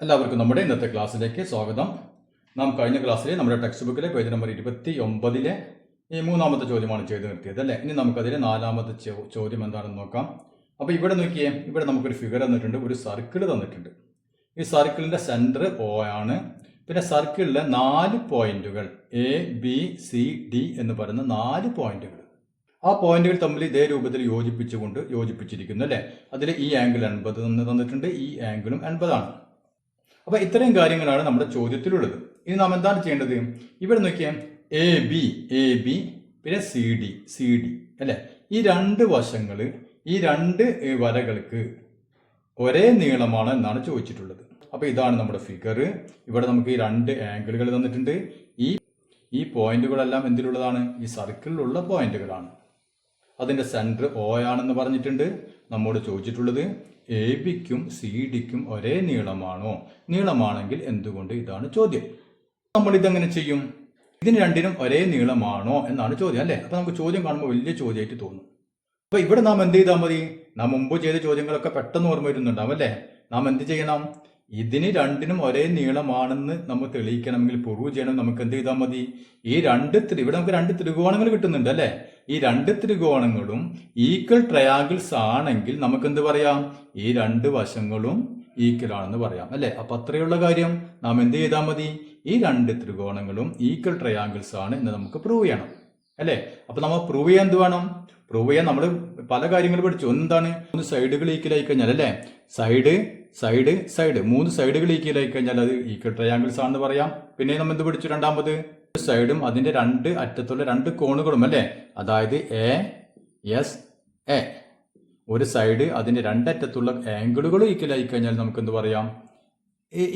എല്ലാവർക്കും നമ്മുടെ ഇന്നത്തെ ക്ലാസ്സിലേക്ക് സ്വാഗതം. നാം കഴിഞ്ഞ ക്ലാസ്സിലെ നമ്മുടെ ടെക്സ്റ്റ് ബുക്കിലെ പേജ് നമ്പർ 29 ഈ മൂന്നാമത്തെ ചോദ്യമാണ് ചെയ്ത് നിർത്തിയത് അല്ലേ. ഇനി നമുക്കതിലെ നാലാമത്തെ ചോദ്യം എന്താണെന്ന് നോക്കാം. അപ്പോൾ ഇവിടെ നോക്കിയേ, ഇവിടെ നമുക്കൊരു ഫിഗർ തന്നിട്ടുണ്ട്, ഒരു സർക്കിൾ തന്നിട്ടുണ്ട്. ഈ സർക്കിളിന്റെ സെന്റർ O ആണ്. പിന്നെ സർക്കിളിലെ 4 പോയിന്റുകൾ ABCD എന്ന് പറയുന്ന 4 പോയിന്റുകൾ. ആ പോയിന്റുകൾ തമ്മിൽ ഇതേ രൂപത്തിൽ യോജിപ്പിച്ചിരിക്കുന്നു അല്ലേ. അതിൽ ഈ ആംഗിൾ 80 തന്നിട്ടുണ്ട്, ഈ ആംഗിളും 80 ആണ്. അപ്പൊ ഇത്രയും കാര്യങ്ങളാണ് നമ്മുടെ ചോദ്യത്തിലുള്ളത്. ഇനി നാം എന്താണ് ചെയ്യേണ്ടത്? ഇവിടെ നോക്കിയാൽ എ ബി പിന്നെ സി ഡി അല്ലെ. ഈ രണ്ട് വശങ്ങൾ, ഈ രണ്ട് വരകൾക്ക് ഒരേ നീളമാണ് എന്നാണ് ചോദിച്ചിട്ടുള്ളത്. അപ്പൊ ഇതാണ് നമ്മുടെ ഫിഗർ. ഇവിടെ നമുക്ക് ഈ രണ്ട് ആംഗിളുകൾ തന്നിട്ടുണ്ട്. ഈ പോയിന്റുകളെല്ലാം എന്തിലുള്ളതാണ്? ഈ സർക്കിളിലുള്ള പോയിന്റുകളാണ്. അതിന്റെ സെന്റർ O ആണെന്ന് പറഞ്ഞിട്ടുണ്ട്. നമ്മോട് ചോദിച്ചിട്ടുള്ളത് എ ബിക്കും സി ഡിക്കും ഒരേ നീളമാണോ? നീളമാണെങ്കിൽ എന്തുകൊണ്ട്? ഇതാണ് ചോദ്യം. നമ്മൾ ഇതെങ്ങനെ ചെയ്യും? ഇതിന് രണ്ടിനും ഒരേ നീളമാണോ എന്നാണ് ചോദ്യം അല്ലേ. അപ്പൊ നമുക്ക് ചോദ്യം കാണുമ്പോൾ വലിയ ചോദ്യമായിട്ട് തോന്നും. അപ്പൊ ഇവിടെ നാം എന്ത് ചെയ്താൽ മതി? നാം മുമ്പ് ചെയ്ത ചോദ്യങ്ങളൊക്കെ പെട്ടെന്ന് ഓർമ്മ വരുന്നുണ്ടാവും അല്ലേ. നാം എന്ത് ചെയ്യണം? ഇതിന് രണ്ടിനും ഒരേ നീളമാണെന്ന് നമ്മൾ തെളിയിക്കണമെങ്കിൽ, പ്രൂവ് ചെയ്യണം. നമുക്ക് എന്ത് ചെയ്താൽ മതി? ഇവിടെ നമുക്ക് രണ്ട് ത്രികോണങ്ങൾ കിട്ടുന്നുണ്ട് അല്ലെ. ഈ രണ്ട് ത്രികോണങ്ങളും ഈക്വൽ ട്രയാങ്കിൾസ് ആണെങ്കിൽ നമുക്ക് എന്ത് പറയാം? ഈ രണ്ട് വശങ്ങളും ഈക്വൽ ആണെന്ന് പറയാം അല്ലെ. അപ്പൊ അത്രയുള്ള കാര്യം. നാം എന്ത് ചെയ്താൽ മതി? ഈ രണ്ട് ത്രികോണങ്ങളും ഈക്വൽ ട്രയാങ്കിൾസ് ആണ് എന്ന് നമുക്ക് പ്രൂവ് ചെയ്യണം അല്ലെ. അപ്പൊ നമ്മൾ പ്രൂവ് ചെയ്യാൻ എന്ത് വേണം? പ്രൂവ് ചെയ്യാൻ നമ്മൾ പല കാര്യങ്ങൾ പഠിച്ചു. എന്താണ്? 3 സൈഡുകൾ ഈക്വൽ ആയി കഴിഞ്ഞാൽ അല്ലെ, സൈഡ് 3 സൈഡുകൾ ഈക്വൽ ആയി കഴിഞ്ഞാൽ അത് ഈക്വൽ ട്രയാങ്കിൾസ് ആണെന്ന് പറയാം. പിന്നെ നമ്മൾ എന്ത് പഠിച്ചു? രണ്ടാമത് സൈഡും അതിന്റെ രണ്ട് അറ്റത്തുള്ള രണ്ട് കോണുകളും അല്ലെ, അതായത് ASA. ഒരു സൈഡ് അതിന്റെ രണ്ടറ്റത്തുള്ള ആംഗിളുകൾ ഈക്വൽ ആയി കഴിഞ്ഞാൽ നമുക്ക് എന്ത് പറയാം?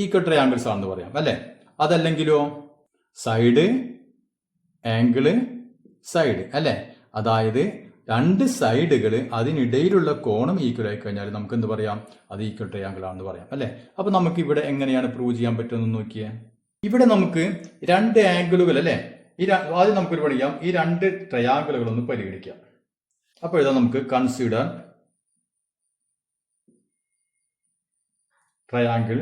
ഈക്വൽ ട്രയാങ്കിൾസ് ആണെന്ന് പറയാം അല്ലെ. അതല്ലെങ്കിലോ സൈഡ് ആംഗിള് സൈഡ് അല്ലെ, അതായത് രണ്ട് സൈഡുകൾ അതിനിടയിലുള്ള കോണം ഈക്വൽ ആയി കഴിഞ്ഞാൽ നമുക്ക് എന്ത് പറയാം? അത് ഈക്വൽ ട്രയാങ്കിൾ ആണെന്ന് പറയാം അല്ലെ. അപ്പൊ നമുക്ക് ഇവിടെ എങ്ങനെയാണ് പ്രൂവ് ചെയ്യാൻ പറ്റുമെന്ന് നോക്കിയേ. ഇവിടെ നമുക്ക് രണ്ട് ആംഗിളുകൾ അല്ലെ, ആദ്യം നമുക്കൊരു പഠിക്കാം. ഈ രണ്ട് ട്രയാങ്കിളുകൾ ഒന്ന് പരിഗണിക്കാം. അപ്പൊ ഇതാ നമുക്ക് consider triangle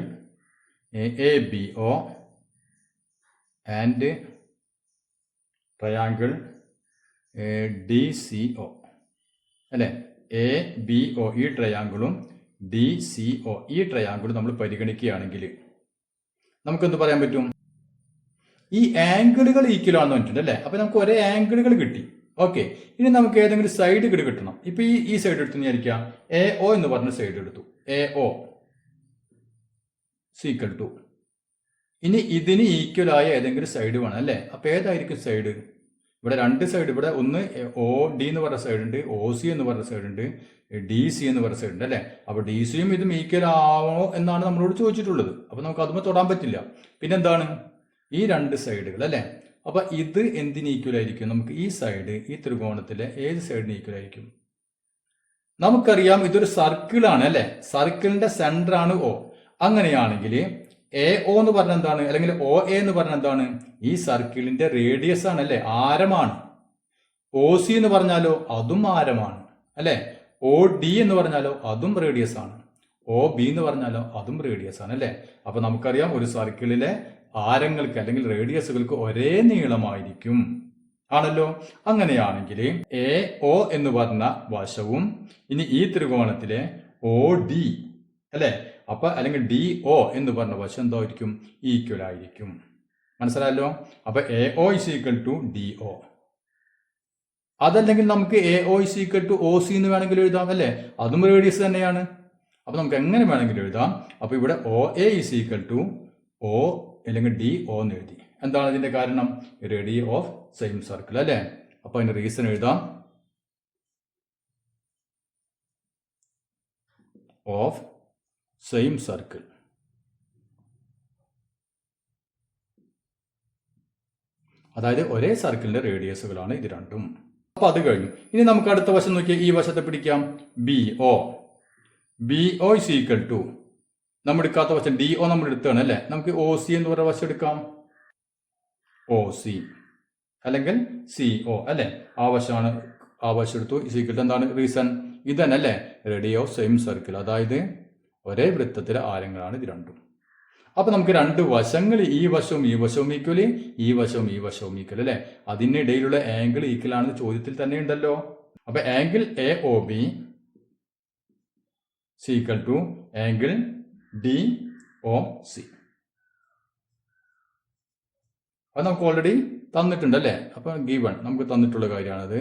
ABO and triangle DCO അല്ലെ. ABO ഈ ട്രയാങ്കിളും DCO ഈ ട്രയാങ്കിളും നമ്മൾ പരിഗണിക്കുകയാണെങ്കിൽ നമുക്കെന്ത് പറയാൻ പറ്റും? ഈ ആംഗിളുകൾ ഈക്വൽ ആണെന്ന് പറഞ്ഞിട്ടുണ്ട് അല്ലെ. അപ്പൊ നമുക്ക് ഒരേ ആംഗിളുകൾ കിട്ടി. ഓക്കെ, ഇനി നമുക്ക് ഏതെങ്കിലും സൈഡുകൾ കിട്ടണം. ഇപ്പൊ ഈ സൈഡ് എടുത്തു വിചാരിക്കാം. AO എന്ന് പറഞ്ഞ സൈഡ് എടുത്തു. AO ഈക്വൽ ടു, ഇനി ഇതിന് ഈക്വൽ ആയ ഏതെങ്കിലും സൈഡ് വേണം അല്ലെ. അപ്പൊ ഏതായിരിക്കും സൈഡ്? ഇവിടെ രണ്ട് സൈഡ്, ഇവിടെ ഒന്ന് OD എന്ന് പറഞ്ഞ സൈഡ് ഉണ്ട്, OC എന്ന് പറഞ്ഞ സൈഡ് ഉണ്ട്, DC എന്ന് പറഞ്ഞ സൈഡ് ഉണ്ട് അല്ലെ. അപ്പൊ DCയും ഇതും ഈക്വൽ ആവണോ എന്നാണ് നമ്മളോട് ചോദിച്ചിട്ടുള്ളത്. അപ്പൊ നമുക്ക് അതുമ്പോൾ തൊടാൻ പറ്റില്ല. പിന്നെന്താണ്? ഈ രണ്ട് സൈഡുകൾ അല്ലെ. അപ്പൊ ഇത് എന്തിന് ഈക്വൽ ആയിരിക്കും? നമുക്ക് ഈ സൈഡ്, ഈ ത്രികോണത്തിലെ ഏത് സൈഡിന് ഈക്വൽ ആയിരിക്കും? നമുക്കറിയാം ഇതൊരു സർക്കിൾ ആണ് അല്ലെ. സർക്കിളിന്റെ സെന്റർ ആണ് O. അങ്ങനെയാണെങ്കിൽ AO എന്ന് പറഞ്ഞ എന്താണ്? അല്ലെങ്കിൽ OA എന്ന് പറഞ്ഞ എന്താണ്? ഈ സർക്കിളിന്റെ റേഡിയസ് ആണ് അല്ലെ, ആരമാണ്. OC എന്ന് പറഞ്ഞാലോ അതും ആരമാണ് അല്ലെ. OD എന്ന് പറഞ്ഞാലോ അതും റേഡിയസ് ആണ്. OB എന്ന് പറഞ്ഞാലോ അതും റേഡിയസ് ആണ് അല്ലെ. അപ്പൊ നമുക്കറിയാം ഒരു സർക്കിളിലെ ആരങ്ങൾക്ക് അല്ലെങ്കിൽ റേഡിയസുകൾക്ക് ഒരേ നീളമായിരിക്കും ആണല്ലോ. അങ്ങനെയാണെങ്കിൽ AO എന്ന് പറഞ്ഞ വശവും ഇനി ഈ ത്രികോണത്തിലെ OD അല്ലെ, അപ്പൊ അല്ലെങ്കിൽ DO എന്ന് പറഞ്ഞ വശം എന്തായിരിക്കും? ഈക്വൽ ആയിരിക്കും. മനസ്സിലായല്ലോ. അപ്പൊ AO is equal to DO. അതല്ലെങ്കിൽ നമുക്ക് AO is equal to OC എന്ന് വേണമെങ്കിൽ എഴുതാം അല്ലെ, അതും റേഡിയസ് തന്നെയാണ്. അപ്പൊ നമുക്ക് എങ്ങനെ വേണമെങ്കിലും എഴുതാം. അപ്പൊ ഇവിടെ OA is equal to O അല്ലെങ്കിൽ DO എന്ന് എഴുതി. എന്താണ് ഇതിന്റെ കാരണം? റേഡിയസ് ഓഫ് സെയിം സർക്കിൾ അല്ലെ. അപ്പൊ അതിന്റെ റീസൺ എഴുതാം. Of same circle. അതായത് ഒരേ സർക്കിളിന്റെ റേഡിയസുകളാണ് ഇത് രണ്ടും. അപ്പൊ അത് കഴിഞ്ഞു. ഇനി നമുക്ക് അടുത്ത വശം നോക്കിയാൽ ഈ വശത്തെ പിടിക്കാം. BO ഇസ് ഈക്വൽ ടു, നമ്മൾ എടുക്കാത്ത വശം DO നമ്മൾ എടുത്താണ് അല്ലെ. നമുക്ക് OC എന്ന് പറയുന്ന വശം എടുക്കാം. OC അല്ലെങ്കിൽ CO അല്ലെ. ആ വശം എടുത്തു. ഇസ് ഈക്വൽ ടു എന്താണ് റീസൺ? ഇതന്നെ അല്ലെ, റേഡിയസ് ഓഫ് സെയിം സർക്കിൾ. അതായത് ഒരേ വൃത്തത്തിലെ ആരങ്ങളാണ് ഇത് രണ്ടും. അപ്പൊ നമുക്ക് രണ്ട് വശങ്ങൾ ഈ വശവും ഈ വശവും ഈക്വല്, ഈ വശവും ഈ വശവും ഈക്വൽ അല്ലെ. അതിനിടയിലുള്ള ആംഗിൾ ഈക്വൽ ആണെന്ന് ചോദ്യത്തിൽ തന്നെ ഉണ്ടല്ലോ. അപ്പൊ angle A O B equal to angle D O C. അത് നമുക്ക് ഓൾറെഡി തന്നിട്ടുണ്ട് അല്ലേ. അപ്പൊ ഗിവൺ നമുക്ക് തന്നിട്ടുള്ള കാര്യമാണത്.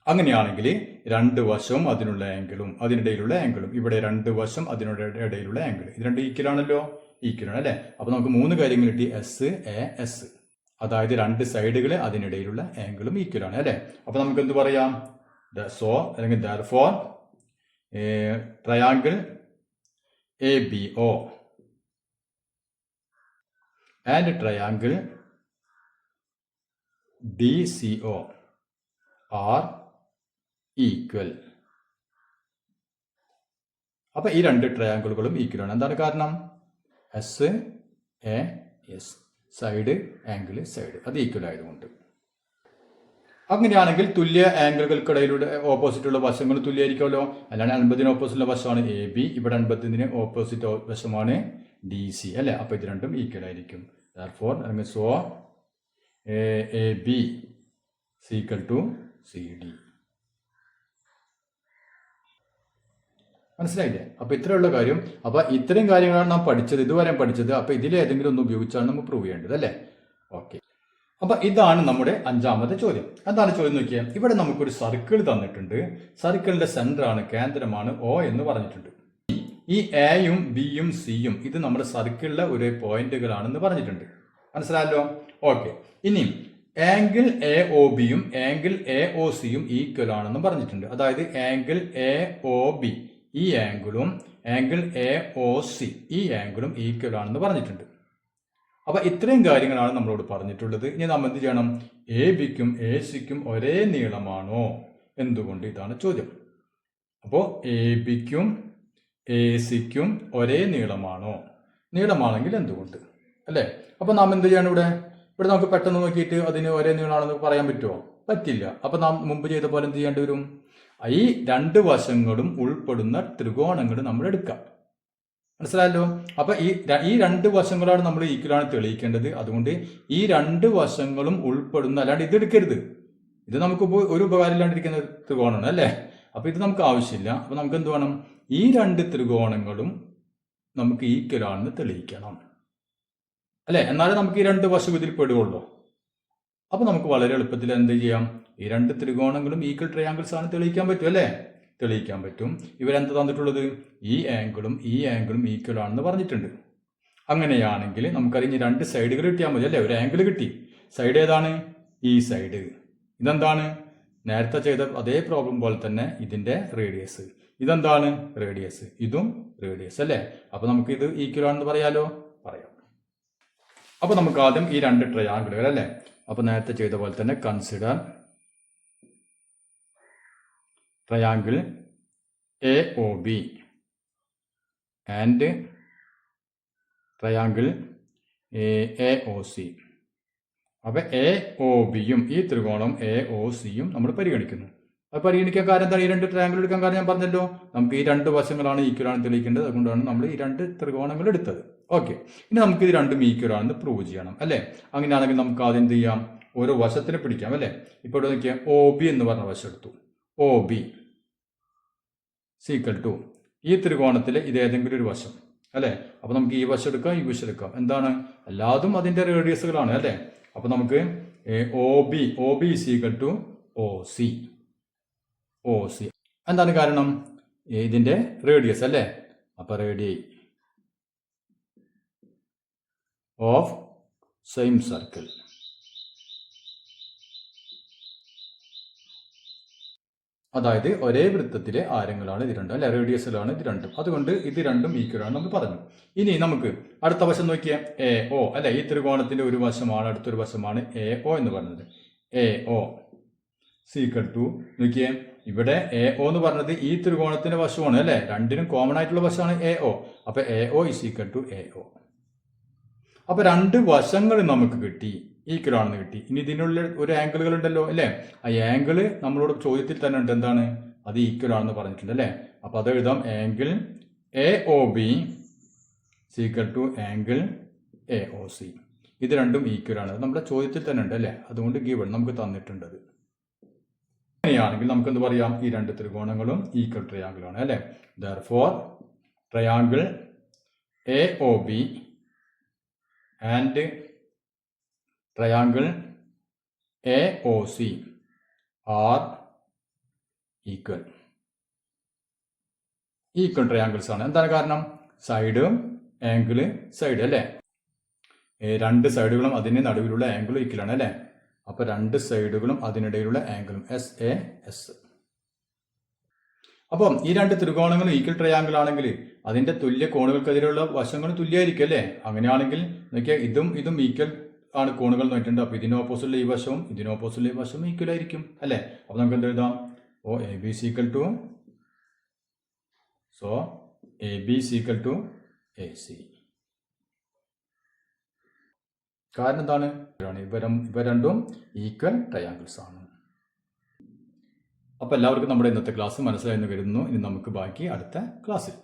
അങ്ങനെയാണെങ്കിൽ രണ്ട് വശവും അതിനുള്ള ആംഗിളും അതിനിടയിലുള്ള ആംഗിളും, ഇവിടെ രണ്ട് വശം അതിനുള്ള ഇടയിലുള്ള ആംഗിൾ, ഇത് രണ്ട് ഈക്വൽ ആണല്ലോ, ഈക്വൽ ആണ് അല്ലേ. അപ്പൊ നമുക്ക് മൂന്ന് കാര്യങ്ങൾ കിട്ടി, എസ് എ എസ്. അതായത് രണ്ട് സൈഡുകൾ അതിനിടയിലുള്ള ആംഗിളും ഈക്വൽ ആണ് അല്ലേ. അപ്പൊ നമുക്ക് എന്ത് പറയാം, സോ അല്ലെങ്കിൽ therefore triangle A B O and triangle D C O are equal. അപ്പൊ ഈ രണ്ട് ട്രയാങ്കിളുകളും ഈക്വൽ ആണ്. എന്താണ് കാരണം, S A S, side angle side, അത് ഈക്വൽ ആയതുകൊണ്ട്. അങ്ങനെയാണെങ്കിൽ തുല്യ ആംഗിളുകൾക്കിടയിലൂടെ ഓപ്പോസിറ്റുള്ള വശങ്ങൾ തുല്യമായിരിക്കുമല്ലോ. അല്ലാണ്ട് 50 ഓപ്പോസിറ്റുള്ള വശമാണ് എ ബി, ഇവിടെ 50 ഓപ്പോസിറ്റ് വശമാണ് ഡി സി അല്ലെ. അപ്പൊ ഇത് രണ്ടും ഈക്വൽ ആയിരിക്കും. therefore അല്ലെങ്കിൽ so A B equal to C D. മനസ്സിലായില്ലേ? അപ്പൊ ഇത്രയുള്ള കാര്യം. അപ്പൊ ഇത്രയും കാര്യങ്ങളാണ് നാം പഠിച്ചത്, ഇതുവരെ പഠിച്ചത്. അപ്പൊ ഇതിലേതെങ്കിലും ഒന്ന് ഉപയോഗിച്ചാണ് നമുക്ക് പ്രൂവ് ചെയ്യേണ്ടത് അല്ലേ. ഓക്കെ, അപ്പൊ ഇതാണ് നമ്മുടെ 5ാമത്തെ ചോദ്യം. എന്താണ് ചോദ്യം നോക്കിയാൽ, ഇവിടെ നമുക്കൊരു സർക്കിൾ തന്നിട്ടുണ്ട്. സർക്കിളിന്റെ സെന്റർ ആണ്, കേന്ദ്രമാണ് ഒ എന്ന് പറഞ്ഞിട്ടുണ്ട്. ഈ എയും ബിയും സിയും ഇത് നമ്മുടെ സർക്കിളിലെ ഒരു പോയിന്റുകളാണെന്ന് പറഞ്ഞിട്ടുണ്ട്. മനസ്സിലായല്ലോ? ഓക്കെ, ഇനി ആംഗിൾ എ ഒ ബിയും ആംഗിൾ എ ഒ സിയും ഈക്വൽ ആണെന്ന് പറഞ്ഞിട്ടുണ്ട്. അതായത് ആംഗിൾ എ ഒ ബി ഈ ആംഗിളും ആംഗിൾ എ ഒ സി ഈ ആംഗിളും ഈക്വൽ ആണെന്ന് പറഞ്ഞിട്ടുണ്ട്. അപ്പൊ ഇത്രയും കാര്യങ്ങളാണ് നമ്മളോട് പറഞ്ഞിട്ടുള്ളത്. ഇനി നമ്മൾ എന്ത് ചെയ്യണം, എ ബിക്കും എ സിക്കും ഒരേ നീളമാണോ, എന്തുകൊണ്ട്, ഇതാണ് ചോദ്യം. അപ്പോൾ എ ബിക്കും എ സിക്കും ഒരേ നീളമാണോ, നീളമാണെങ്കിൽ എന്തുകൊണ്ട് അല്ലേ. അപ്പൊ നാം എന്ത് ചെയ്യണം, ഇവിടെ നമുക്ക് പെട്ടെന്ന് നോക്കിയിട്ട് അതിന് ഒരേ നീളമാണെന്ന് പറയാൻ പറ്റുമോ? പറ്റില്ല. അപ്പൊ നാം മുമ്പ് ചെയ്ത പോലെ എന്ത് ചെയ്യേണ്ടി വരും, ഈ രണ്ട് വശങ്ങളും ഉൾപ്പെടുന്ന ത്രികോണങ്ങൾ നമ്മൾ എടുക്കാം. മനസ്സിലായല്ലോ? അപ്പൊ ഈ രണ്ട് വശങ്ങളാണ് നമ്മൾ ഈക്വലാണ് തെളിയിക്കേണ്ടത്. അതുകൊണ്ട് ഈ രണ്ട് വശങ്ങളും ഉൾപ്പെടുന്ന, അല്ലാണ്ട് ഇത് എടുക്കരുത്. ഇത് നമുക്ക് ഒരു ഉപകാരം ഇല്ലാണ്ടിരിക്കുന്ന ത്രികോണമാണ് അല്ലേ. അപ്പൊ ഇത് നമുക്ക് ആവശ്യമില്ല. അപ്പൊ നമുക്ക് എന്ത് വേണം, ഈ രണ്ട് ത്രികോണങ്ങളും നമുക്ക് ഈക്വലാണെന്ന് തെളിയിക്കണം അല്ലെ. എന്നാലേ നമുക്ക് ഈ രണ്ട് വശം ഇതിൽ പെടുകയുള്ളൂ. അപ്പൊ നമുക്ക് വളരെ എളുപ്പത്തിൽ എന്ത് ചെയ്യാം, ഈ രണ്ട് ത്രികോണങ്ങളും ഈക്വൽ ട്രയാങ്കിൾസ് ആണ് തെളിയിക്കാൻ പറ്റും അല്ലേ. തെളിയിക്കാൻ പറ്റും. ഇവരെന്ത് തന്നിട്ടുള്ളത്, ഈ ആംഗിളും ഈ ആംഗിളും ഈക്വൽ ആണെന്ന് പറഞ്ഞിട്ടുണ്ട്. അങ്ങനെയാണെങ്കിൽ നമുക്കറിയാം രണ്ട് സൈഡുകൾ കിട്ടിയാൽ മതി അല്ലേ. ഒരു ആംഗിൾ കിട്ടി, സൈഡ് ഏതാണ്, ഈ സൈഡ്. ഇതെന്താണ്, നേരത്തെ ചെയ്ത അതേ പ്രോബ്ലം പോലെ തന്നെ ഇതിന്റെ റേഡിയസ്. ഇതെന്താണ്, റേഡിയസ്, ഇതും റേഡിയസ് അല്ലേ. അപ്പൊ നമുക്ക് ഇത് ഈക്വൽ ആണെന്ന് പറയാലോ, പറയാം. അപ്പൊ നമുക്ക് ആദ്യം ഈ രണ്ട് ട്രയാങ്കിളുകൾ അല്ലേ. അപ്പൊ നേരത്തെ ചെയ്ത പോലെ തന്നെ consider triangle A O B and triangle A O C. അപ്പൊ എ ഒ ബിയും ഈ ത്രികോണം എ ഒ സിയും നമ്മൾ പരിഗണിക്കുന്നു. അത് പരിഗണിക്കാൻ കാരണം എന്താണ്, ഈ രണ്ട് ട്രയാങ്കിൾ എടുക്കാൻ കാരണം ഞാൻ പറഞ്ഞല്ലോ, നമുക്ക് ഈ രണ്ട് വശങ്ങളാണ് ഈക്വലാണ് തെളിയിക്കേണ്ടത്. അതുകൊണ്ടാണ് നമ്മൾ ഈ രണ്ട് ത്രികോണങ്ങൾ എടുത്തത്. ഓക്കെ, ഇനി നമുക്ക് ഇത് രണ്ടും ഈക്വലാണെന്ന് പ്രൂവ് ചെയ്യണം അല്ലേ. അങ്ങനെയാണെങ്കിൽ നമുക്ക് ആദ്യം എന്ത് ചെയ്യാം, ഓരോ വശത്തിനെ പിടിക്കാം അല്ലേ. ഇപ്പോൾ ഇവിടെ നോക്കിയാൽ ഒ ബി എന്ന് പറഞ്ഞ വശം എടുത്തു. ഒ ബി ഈക്വൽ ടു ഈ ത്രികോണത്തിലെ ഇത് ഏതെങ്കിലും ഒരു വശം അല്ലേ. അപ്പൊ നമുക്ക് ഈ വശം എടുക്കാം, ഈ വശം എടുക്കാം. എന്താണ്, എല്ലാതും അതിന്റെ റേഡിയസുകളാണ് അല്ലേ. അപ്പൊ നമുക്ക് O B equal to O C. O C എന്താണ് കാരണം, ഇതിന്റെ റേഡിയസ് അല്ലേ. അപ്പൊ റേഡിയസ് ഓഫ് സെയിം സർക്കിൾ. അതായത് ഒരേ വൃത്തത്തിലെ ആരങ്ങളാണ് ഇത് രണ്ടും അല്ലെ, റേഡിയസിലാണ് ഇത് രണ്ടും. അതുകൊണ്ട് ഇത് രണ്ടും ഈക്വലാണ് നമ്മൾ പറഞ്ഞു. ഇനി നമുക്ക് അടുത്ത വശം നോക്കിയാൽ എ ഒ അല്ലെ. ഈ ത്രികോണത്തിന്റെ ഒരു വശമാണ്, അടുത്തൊരു വശമാണ് എ ഒ എന്ന് പറഞ്ഞത്. എ ഒ ഈക്വൽ ടു നോക്കിയേ, ഇവിടെ എ ഒ എന്ന് പറഞ്ഞത് ഈ ത്രികോണത്തിന്റെ വശമാണ് അല്ലെ, രണ്ടിനും കോമൺ ആയിട്ടുള്ള വശമാണ് എ ഒ. അപ്പൊ A O equal to A O. അപ്പൊ രണ്ട് വശങ്ങൾ നമുക്ക് കിട്ടി, ഈക്വൽ ആണെന്ന് കിട്ടി. ഇനി ഇതിനുള്ളിൽ ഒരു ആംഗിളുകൾ ഉണ്ടല്ലോ അല്ലെ. ആ ആംഗിള് നമ്മളോട് ചോദ്യത്തിൽ തന്നെ ഉണ്ട്, എന്താണ്, അത് ഈക്വൽ ആണെന്ന് പറഞ്ഞിട്ടുണ്ട് അല്ലെ. അപ്പൊ അത് എഴുതാം, angle A O B equal to angle A O C. ഇത് രണ്ടും ഈക്വൽ ആണ്. നമ്മുടെ ചോദ്യത്തിൽ തന്നെ ഉണ്ട് അല്ലേ, അതുകൊണ്ട് ഗിവൺ നമുക്ക് തന്നിട്ടുണ്ട്. അങ്ങനെയാണെങ്കിൽ നമുക്ക് എന്ത് പറയാം, ഈ രണ്ട് ത്രികോണങ്ങളും ഈക്വൽ ട്രയാങ്കിൾ ആണ് അല്ലേ. Therefore triangle A O B and triangle A O C are equal triangles ആണ്. എന്താണ് കാരണം? സൈഡ് ആംഗിള് സൈഡ് അല്ലേ, രണ്ട് സൈഡുകളും അതിന് നടുവിലുള്ള ആംഗിളും ഈക്വൽ ആണ് അല്ലേ. അപ്പോൾ രണ്ട് സൈഡുകളും അതിനിടയിലുള്ള ആംഗിളും എസ് എ എസ്. അപ്പം ഈ രണ്ട് ത്രികോണങ്ങളും ഈക്വൽ ട്രയാങ്കിൾ ആണെങ്കിൽ അതിന്റെ തുല്യ കോണുകൾക്കെതിരെയുള്ള വശങ്ങളും തുല്യമായിരിക്കും അല്ലേ. അങ്ങനെയാണെങ്കിൽ നോക്കിയാൽ ഇതും ഈക്വൽ ആണ് കോണുകൾ നോക്കിയിട്ടുണ്ട്. അപ്പോൾ ഇതിന് ഓപ്പോസിറ്റുള്ള ഈ വശവും ഇതിന് ഓപ്പോസിറ്റുള്ള ഈ വശവും ഈക്വൽ ആയിരിക്കും അല്ലേ. അപ്പോൾ നമുക്ക് എന്ത് എഴുതാം? A B equal to A B equal to A C. കാരണം എന്താണ്? ഇവ രണ്ടും ഈക്വൽ ട്രയാങ്കിൾസ് ആണ്. അപ്പോൾ എല്ലാവർക്കും നമ്മുടെ ഇന്നത്തെ ക്ലാസ് മനസ്സിലായെന്ന് കരുതുന്നു. ഇനി നമുക്ക് ബാക്കി അടുത്ത ക്ലാസ്സിൽ